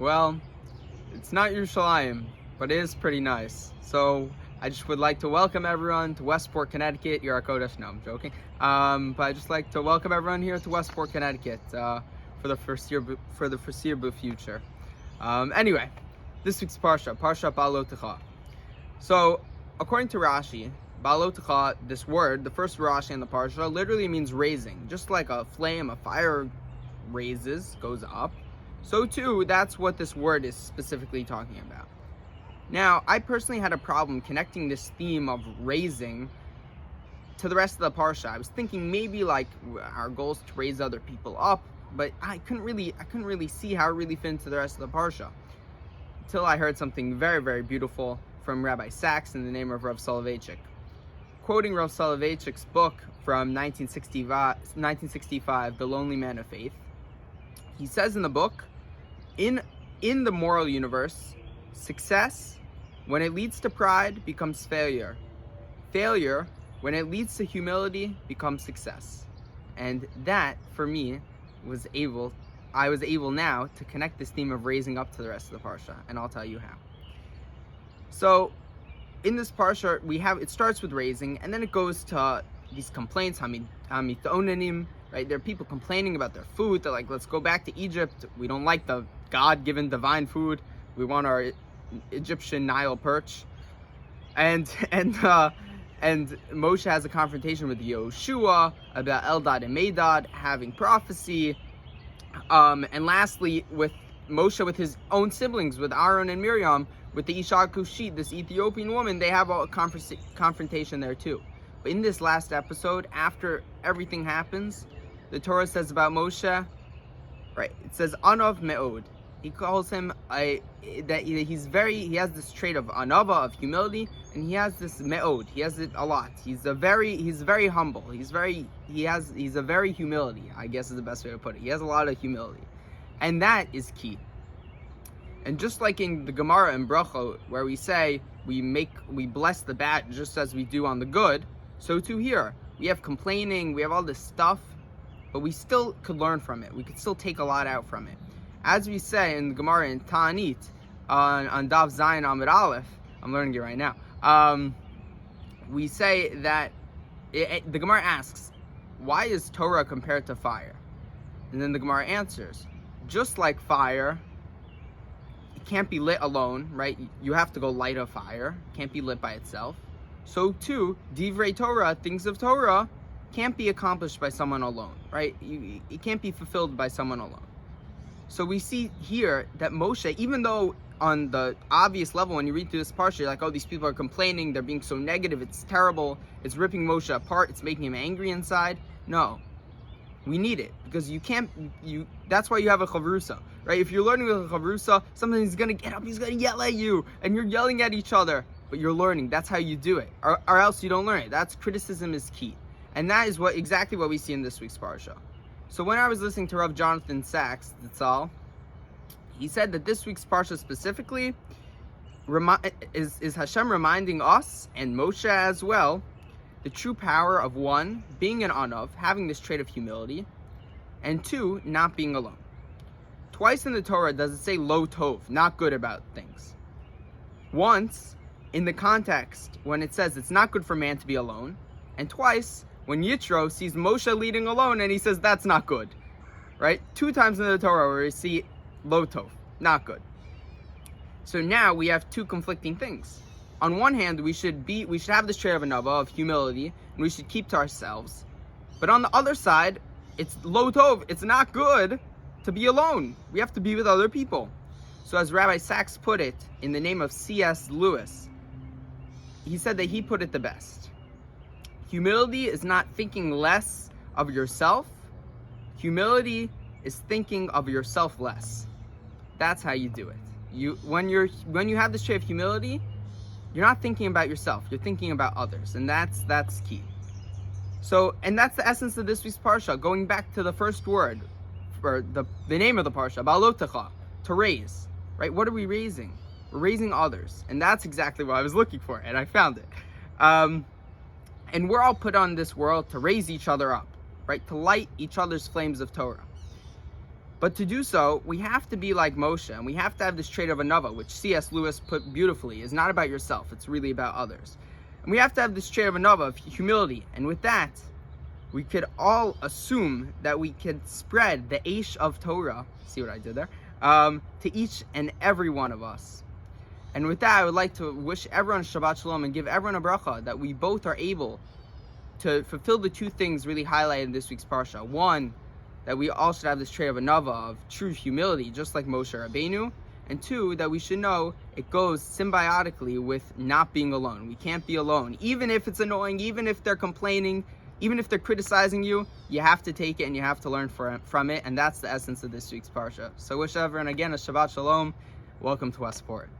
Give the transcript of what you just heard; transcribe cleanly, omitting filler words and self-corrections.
Well, it's not Yerushalayim, but it is pretty nice. So I just would like to welcome everyone to Westport, Connecticut. You're a Kodesh. No, I'm joking. But I just like to welcome everyone here to Westport, Connecticut, for the foreseeable future. Anyway, this week's Parshat Beha'alotcha. So, according to Rashi, Beha'alotcha, this word, the first Rashi in the Parsha, literally means raising. Just like a flame, a fire raises, goes up. So too, that's what this word is specifically talking about. Now, I personally had a problem connecting this theme of raising to the rest of the Parsha. I was thinking maybe like our goal is to raise other people up, but I couldn't really see how it really fit into the rest of the Parsha. Until I heard something very, very beautiful from Rabbi Sachs in the name of Rav Soloveitchik. Quoting Rav Soloveitchik's book from 1965, The Lonely Man of Faith, he says in the book, in the moral universe, success, when it leads to pride, becomes failure. Failure, when it leads to humility, becomes success. And that, for me, I was able now to connect this theme of raising up to the rest of the Parsha, and I'll tell you how. So, in this Parsha, it starts with raising, and then it goes to these complaints, hamitonanim, right? There are people complaining about their food. They're like, let's go back to Egypt. We don't like the God-given divine food. We want our Egyptian Nile perch. And Moshe has a confrontation with Yoshua about Eldad and Medad having prophecy. And lastly, with Moshe with his own siblings, with Aaron and Miriam, with the Isha Kushit, this Ethiopian woman, they have a confrontation there too. But in this last episode, after everything happens, the Torah says about Moshe, right? It says Anav Me'od. He calls him he has this trait of anava, of humility, and he has this me'od. He has it a lot. He's very humble. He's a very humility, I guess is the best way to put it. He has a lot of humility, and that is key. And just like in the Gemara and Brachot, where we say we bless the bad just as we do on the good, so too here we have complaining, we have all this stuff, but we still could learn from it. We could still take a lot out from it. As we say in the Gemara in Ta'anit, on Daf Zayin Amud Aleph, I'm learning it right now, we say that, the Gemara asks, why is Torah compared to fire? And then the Gemara answers, just like fire, it can't be lit alone, right? You have to go light a fire, it can't be lit by itself. So too, Divrei Torah, things of Torah, can't be accomplished by someone alone, right? It can't be fulfilled by someone alone. So we see here that Moshe, even though on the obvious level, when you read through this parsha, you're like, oh, these people are complaining, they're being so negative, it's terrible, it's ripping Moshe apart, it's making him angry inside. No, we need it, because that's why you have a chavrusa, right? If you're learning with a chavrusa, somebody's gonna get up, he's gonna yell at you, and you're yelling at each other, but you're learning, that's how you do it, or else you don't learn it. That's criticism is key. And that is exactly what we see in this week's parsha. So when I was listening to Rav Jonathan Sachs, he said that this week's parsha specifically is Hashem reminding us, and Moshe as well, the true power of one, being an anav, having this trait of humility, and two, not being alone. Twice in the Torah does it say lo tov, not good about things. Once, in the context, when it says it's not good for man to be alone, and twice, when Yitro sees Moshe leading alone and he says that's not good, right? 2 times in the Torah where we see lo tov, not good. So now we have 2 conflicting things. On one hand, we should have this trait of anava, of humility, and we should keep to ourselves. But on the other side, it's lo tov, it's not good to be alone. We have to be with other people. So as Rabbi Sachs put it, in the name of C.S. Lewis, he said that he put it the best. Humility is not thinking less of yourself. Humility is thinking of yourself less. That's how you do it. When you have this trait of humility, you're not thinking about yourself. You're thinking about others, and that's key. So, and that's the essence of this week's parsha. Going back to the first word, or the name of the parsha, Beha'alotcha, to raise. Right? What are we raising? We're raising others, and that's exactly what I was looking for, and I found it. And we're all put on this world to raise each other up, right? To light each other's flames of Torah. But to do so, we have to be like Moshe, and we have to have this trait of anava, which C.S. Lewis put beautifully, is not about yourself, it's really about others. And we have to have this trait of anava, of humility, and with that, we could all assume that we could spread the Eish of Torah, see what I did there, to each and every one of us. And with that, I would like to wish everyone Shabbat Shalom and give everyone a bracha that we both are able to fulfill the two things really highlighted in this week's Parsha. One, that we all should have this trait of anava, of true humility, just like Moshe Rabbeinu. And two, that we should know it goes symbiotically with not being alone. We can't be alone. Even if it's annoying, even if they're complaining, even if they're criticizing you, you have to take it and you have to learn from it. And that's the essence of this week's Parsha. So wish everyone again a Shabbat Shalom. Welcome to Westport.